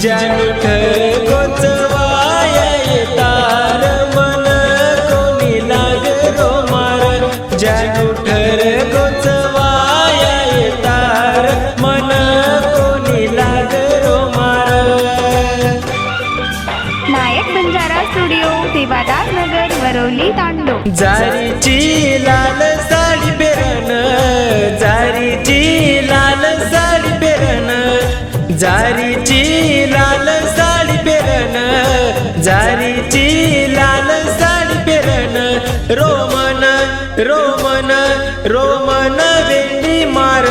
जानुठ गोचवाया येतार मन कोणी लाग रो मार जानुठ गोचवाया येतार मन कोणी लाग रो मार नायक बंजारा स्टुडिओ सेवादार नगर वरवली तांडो जारीची लाल साडी पेरन जारीची लाल साडी पेरन जारीची लाल साडी पेरन जारीची लाल साडी पेरन रोमन रोमन रोमन वेंडी मार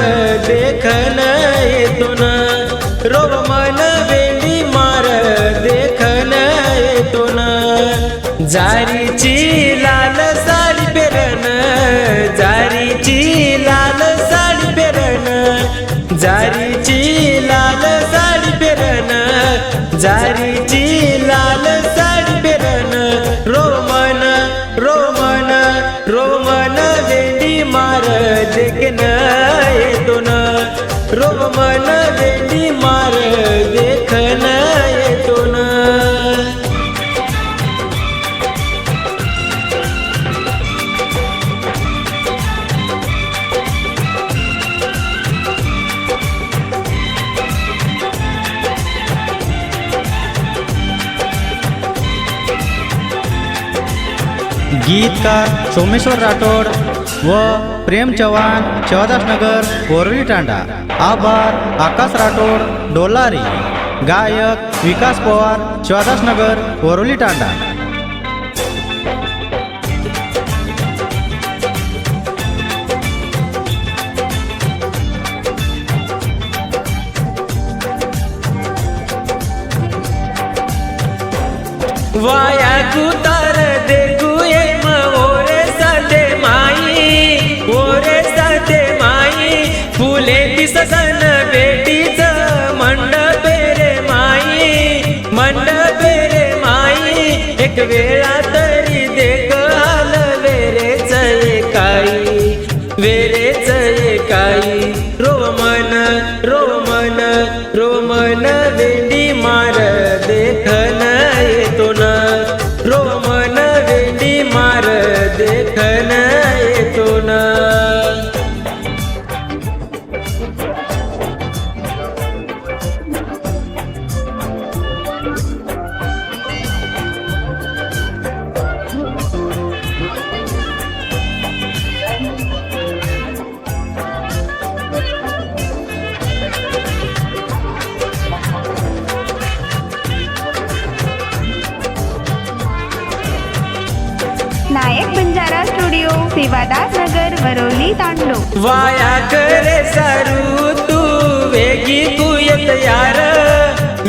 देखन येतून रोमन वेंडी मार देखन येतून जारीची लाल साडी पेरन जारीची लाल साडी पेरन जारीची लाल साडी पेरन जारीची लाल साडी पेरन रोमन रोमन रोमन वेंडी मार देखन येतून रोमन वेंडी मार देखन येतून गीतकार सोमेश्वर राठोड व प्रेम चव्हाण शिवादास नगर वरवली तांडा आभार आकाश राठोड डोलारी गायक विकास पवार शिवादास नगर वरवली तांडा वाया कुतार देखू ये ओरे साथे माई फुले दिसन बेटीच मंडप रे माई एक वेळा तरी देख आल वेरेच एकाई रोमन रोमन रोमन वेंडी मार देखन येतून रोमन वेंडी मार देखन येतून नायक बंजारा स्टुडिओ सेवादार नगर वरवली तांडो वाया करे सारू तू वेगी कुयत यार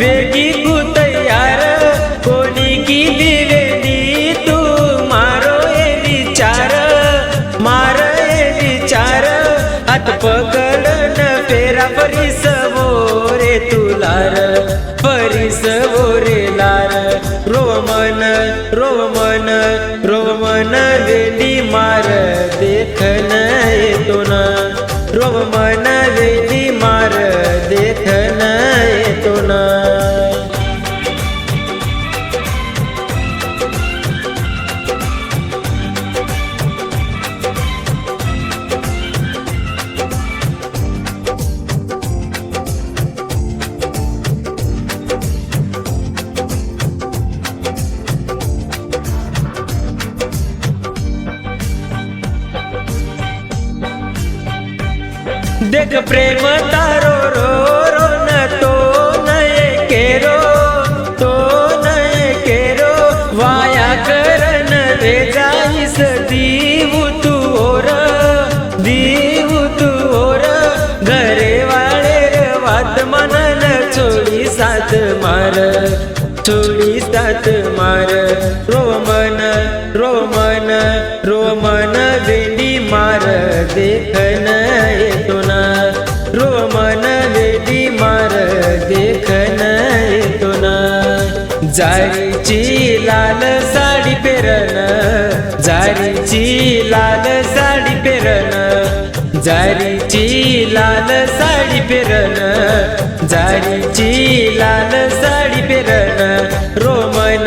वेगी कु तयार कोणी की वेंडी तू मारो ए विचार हात पकडन फेरा फरीस रे तुलार फरीस रे लार रोमन रोमन रोमन वेंडी मार देखन येतून रोमन वेंडी मार देखन येतून देख प्रेम तारो रो रो न तो नये केरो वाया करन वे जाईस दीवू तू ओर घरे वाळे वात मनन छोडी साथ मार रोमन रोमन रोमन वेंडी मार देखन येतून रोमन वेंडी मार देखन येतून जारीची लाल साडी पेरन जारीची लाल साडी पेरन जारीची लाल साडी पेरण जारीची लाल साडी पेरण रोमन